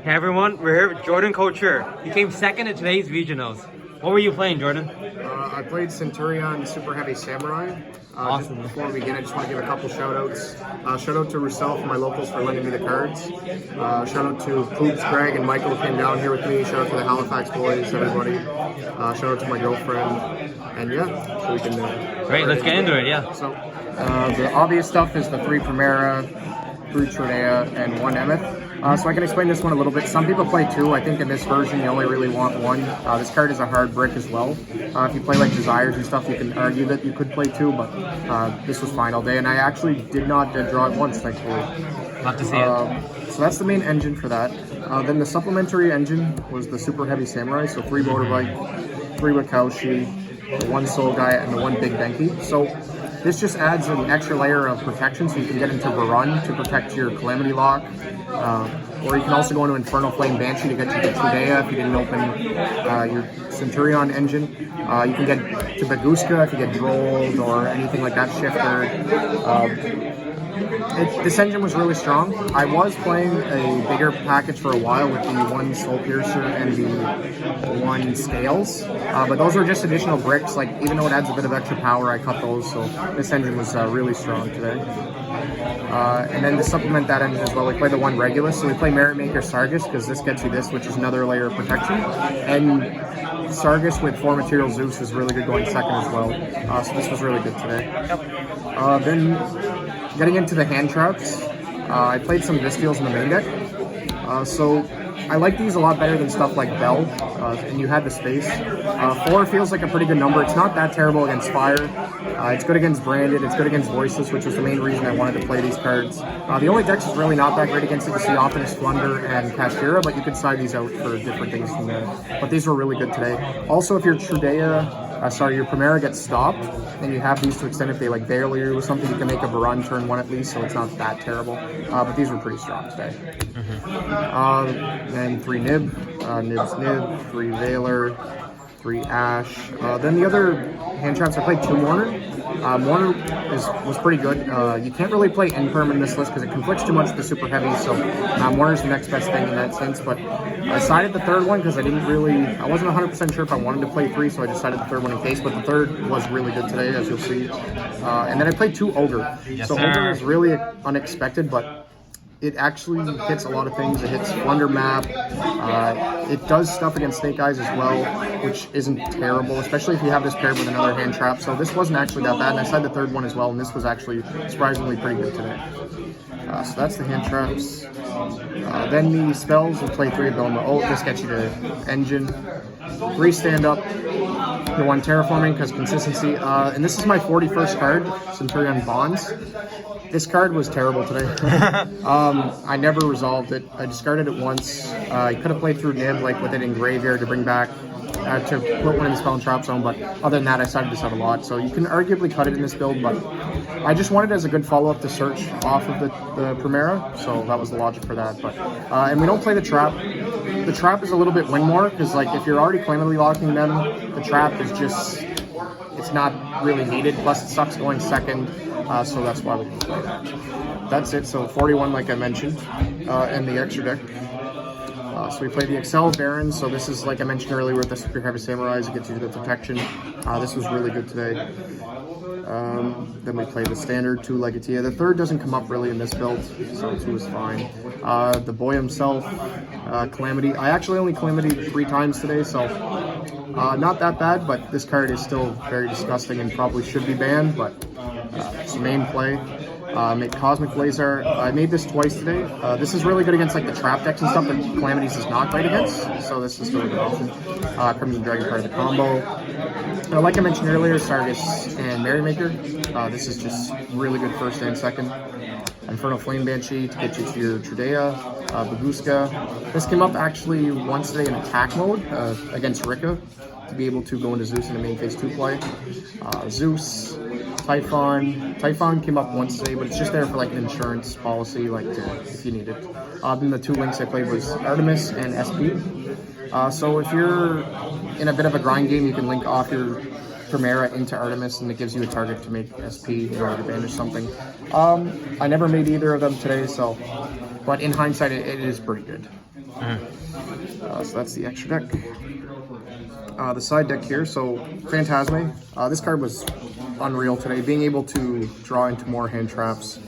Hey everyone, we're here with Jordan Couture. He came second in today's regionals. What were you playing, Jordan? I played Centurion Super Heavy Samurai. Awesome. Just before we begin, I just want to give a couple shout outs. Shout out to Roussel from my locals for lending me the cards. Shout out to Poops, Greg, and Michael who came down here with me. Shout out to the Halifax boys, everybody. Shout out to my girlfriend. And yeah, so we can. Great, let's get into it, yeah. So the obvious stuff is the 3 Primera, 3 Trudea, and 1 Emeth. So I can explain this one a little bit. Some people play 2. I think in this version you only really want 1. This card is a hard brick as well. If you play like Desires and stuff, you can argue that you could play 2, but this was fine all day. And I actually did not draw it once, thankfully. Love to see it. So that's the main engine for that. Then the supplementary engine was the Super Heavy Samurai. So 3 Motorbike, 3 Wakaushi, the 1 Soul Guy, and the 1 Big Denki. So this just adds an extra layer of protection, so you can get into Varun to protect your Calamity Lock, or you can also go into Infernal Flame Banshee to get to the Trudea if you didn't open your Centurion engine. You can get to Baguska if you get Drolled or anything like that, Shifter. This engine was really strong. I was playing a bigger package for a while with the 1 Soul Piercer and the 1 Scales, but those were just additional bricks. Like, even though it adds a bit of extra power, I cut those, so this engine was really strong today. And then to supplement that engine as well, we play the 1 Regulus. So we play Meritmaker Circus because this gets you this, which is another layer of protection. And Circus with 4 Material Zeus is really good going second as well. So this was really good today. Then getting into the hand traps, I played some Vistials in the main deck. So I like these a lot better than stuff like Bell, and you had the space. 4 feels like a pretty good number. It's not that terrible against Fire. It's good against Branded. It's good against Voiceless, which was the main reason I wanted to play these cards. The only decks is really not that great against it. You see often is Flunder and Castira, but you could side these out for different things from there. But these were really good today. Also, if your your Primera gets stopped, and you have these to extend if they like barely you or something, you can make a Varun turn 1 at least, so it's not that terrible. But these were pretty strong today. And 3 Nib, Nib's Nib, 3 Veiler, 3 Ash. Then the other hand traps, I played 2 Mourner. Mourner was pretty good. You can't really play Imperm in this list because it conflicts too much with the Super Heavy, so Mourner's the next best thing in that sense. But I decided the 3rd one because I wasn't 100% sure if I wanted to play 3, so I decided the 3rd one in case, but the 3rd was really good today, as you'll see. And then I played 2 Ogre. So Ogre is really unexpected, but it actually hits a lot of things. It hits Flunder Map. It does stuff against Snake Eyes as well, which isn't terrible, especially if you have this paired with another hand trap. So this wasn't actually that bad, and I tried the 3rd one as well, and this was actually surprisingly pretty good today. So that's the hand traps. Then the spells, we'll play 3 of them. Oh, this gets you to Engine. 3 Stand Up. The 1 Terraforming because consistency. And this is my 41st card, Centurion Bonds. This card was terrible today. I never resolved it. I discarded it once. I could have played through Nib like with it in Graveyard to bring back, to put 1 in the Spell and Trap Zone, but other than that I sided this out a lot. So you can arguably cut it in this build, but I just wanted it as a good follow-up to Search off of the Primera, so that was the logic for that. But and we don't play the Trap. The Trap is a little bit win more, because like if you're already Calamity Locking them, the Trap is just, it's not really needed, plus it sucks going second. So that's why we can play that. That's it. So 41, like I mentioned, and the extra deck. So we play the Excel Barons. So this is, like I mentioned earlier, with the Super Heavy Samurais, it gets you the protection. This was really good today. Then we play the standard 2 Legatia. The 3rd doesn't come up really in this build, so 2 is fine. The boy himself, Calamity. I actually only Calamity 3 times today, so not that bad, but this card is still very disgusting and probably should be banned, but it's the main play. Make Cosmic Laser. I made this twice today. This is really good against like the trap decks and stuff that Calamities is not great against, so this is still a good option. Crimson Dragon part of the combo. Like I mentioned earlier, Sargus and Merrymaker. This is just really good first and second. Infernal Flame Banshee to get you to your Trudea. Baguska. This came up actually once today in attack mode against Rika to be able to go into Zeus in a main phase 2 play. Zeus. Typhon. Typhon came up once today, but it's just there for like an insurance policy, like if you need it. Then the 2 links I played was Artemis and SP. So if you're in a bit of a grind game, you can link off your Primera into Artemis, and it gives you a target to make SP in order to banish something. I never made either of them today, so, but in hindsight, it is pretty good. So that's the extra deck. The side deck here, so Phantasme. This card was unreal today. Being able to draw into more hand traps,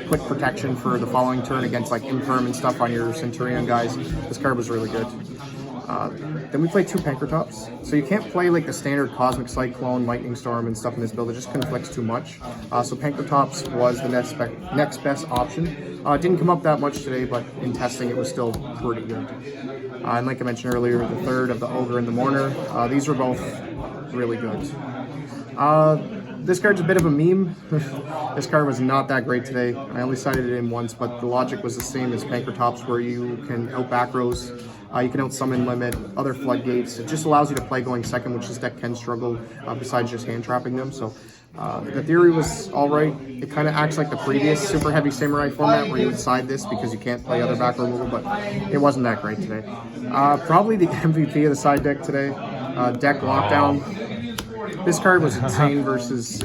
put protection for the following turn against like Imperm and stuff on your Centurion guys. This card was really good. Then we played 2 Pankratops. So you can't play like the standard Cosmic Cyclone, Lightning Storm and stuff in this build. It just conflicts too much. So Pankratops was the next best option. It didn't come up that much today, but in testing it was still pretty good. And like I mentioned earlier, the third of the Ogre and the Mourner, these were both really good. This card's a bit of a meme. This card was not that great today. I only sided it in once, but the logic was the same as Pankratops, where you can out back rows, you can out summon limit, other floodgates. It just allows you to play going second, which this deck can struggle besides just hand trapping them. So the theory was alright. It kind of acts like the previous super heavy samurai format where you would side this because you can't play other back row removal, but it wasn't that great today. Probably the MVP of the side deck today, Deck Lockdown. This card was insane versus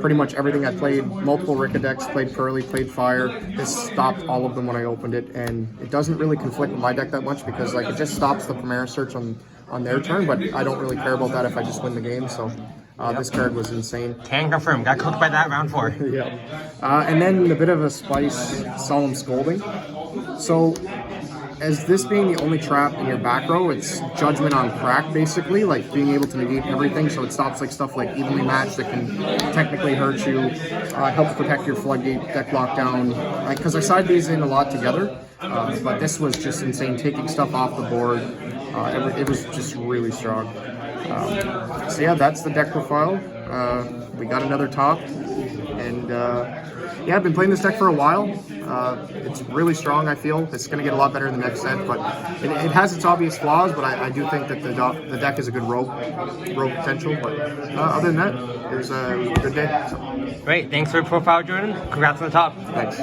pretty much everything I played. Multiple Rika decks, played Curly, played Fire. This stopped all of them when I opened it, and it doesn't really conflict with my deck that much because like it just stops the Primera search on their turn, but I don't really care about that if I just win the game, so this card was insane. Can confirm, got cooked by that round 4. Yeah. And then a bit of a spice, Solemn Scolding. So as this being the only trap in your back row, it's Judgment on Crack, basically, like being able to negate everything, so it stops like stuff like Evenly Matched that can technically hurt you, helps protect your Floodgate, Deck Lockdown, because I side these in a lot together, but this was just insane, taking stuff off the board. It was just really strong. So yeah, that's the deck profile. We got another top, and yeah, I've been playing this deck for a while. It's really strong, I feel. It's going to get a lot better in the next set, but it has its obvious flaws, but I do think that the deck is a good rogue potential. But other than that, it was a good day. So. Great, thanks for your profile, Jordan. Congrats on the top. Thanks.